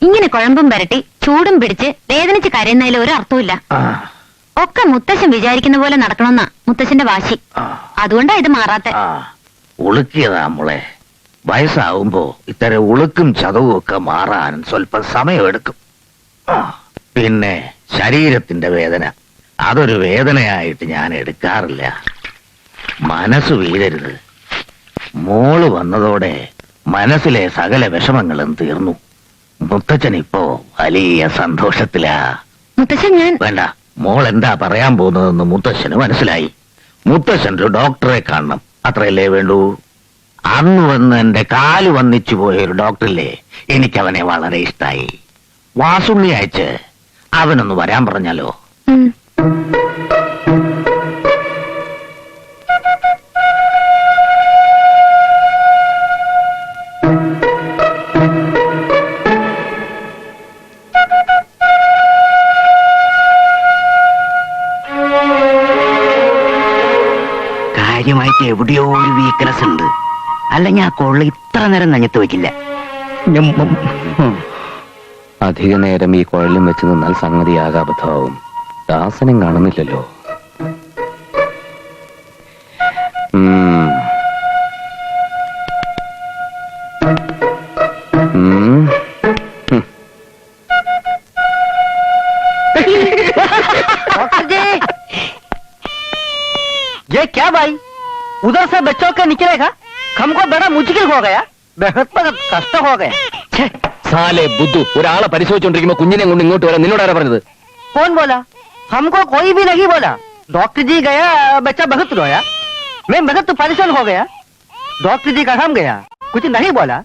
ഇങ്ങനെ കുഴമ്പും വരട്ടി ചൂടും പിടിച്ച് വേദനിച്ച് കരയുന്നതിൽ ഒരു അർത്ഥമില്ല. ഒക്കെ മുത്തശ്ശൻ വിചാരിക്കുന്ന പോലെ നടക്കണമെന്നാ മുത്തശ്ശന്റെ വാശി. അതുകൊണ്ടാ ഇത് മാറാത്തെ. ഉളുക്കിയതാ മോളെ. വയസ്സാവുമ്പോ ഇത്തരം ഉളുക്കും ചതവും ഒക്കെ മാറാൻ സ്വല്പം സമയമെടുക്കും. പിന്നെ ശരീരത്തിന്റെ വേദന അതൊരു വേദനയായിട്ട് ഞാൻ എടുക്കാറില്ല. മനസ്സ് വീഴരുത്. മോള് വന്നതോടെ മനസ്സിലെ സകല വിഷമങ്ങളും തീർന്നു. മുത്തച്ഛൻ ഇപ്പോ വലിയ സന്തോഷത്തിലാ. മുത്തശ്ശൻ ഞാൻ വേണ്ട, മോൾ എന്താ പറയാൻ പോകുന്നതെന്ന് മുത്തശ്ശന് മനസ്സിലായി. മുത്തശ്ശൻ ഒരു ഡോക്ടറെ കാണണം, അത്രയല്ലേ വേണ്ടൂ. അന്ന് വന്ന് എന്റെ കാല് വന്നിച്ചു പോയ ഒരു ഡോക്ടറില്ലേ, എനിക്കവനെ വളരെ ഇഷ്ടായി. വാസുണ്ണി അയച്ച് അവനൊന്ന് വരാൻ പറഞ്ഞാലോ? കാര്യമായിട്ട് എവിടെയോ ഒരു വീക്ക്നെസ് ഉണ്ട്. അല്ലെങ്കിൽ ആ കൊള്ള ഇത്ര നേരം നഞ്ഞത്ത് വെക്കില്ല. അധിക നേരം ഈ കുഴലും വെച്ച് നിന്നാൽ സംഗതി ആകാബദ്ധമാവും. ദാസനും കാണുന്നില്ലല്ലോ. ये क्या भाई, उधर से बच्चों का निकलेगा? हमको बड़ा मुश्किल हो गया, बहुत कष्ट हो गया. സാലേ ബുദ്ധു, ഒരാളെ പരിശോധിച്ചോണ്ടിരിക്കുമ്പോ കുഞ്ഞിനെ കൊണ്ട് ഇങ്ങോട്ട് വരാൻ നിന്നോട് ആരാ പറഞ്ഞത്? कौन बोला? हमको कोई भी नहीं बोला. डॉक्टर जी गया, बच्चा बहुत रोया. मैं बहुत परेशान हो गया. डॉक्टर जी का हम गया, कुछ नहीं बोला.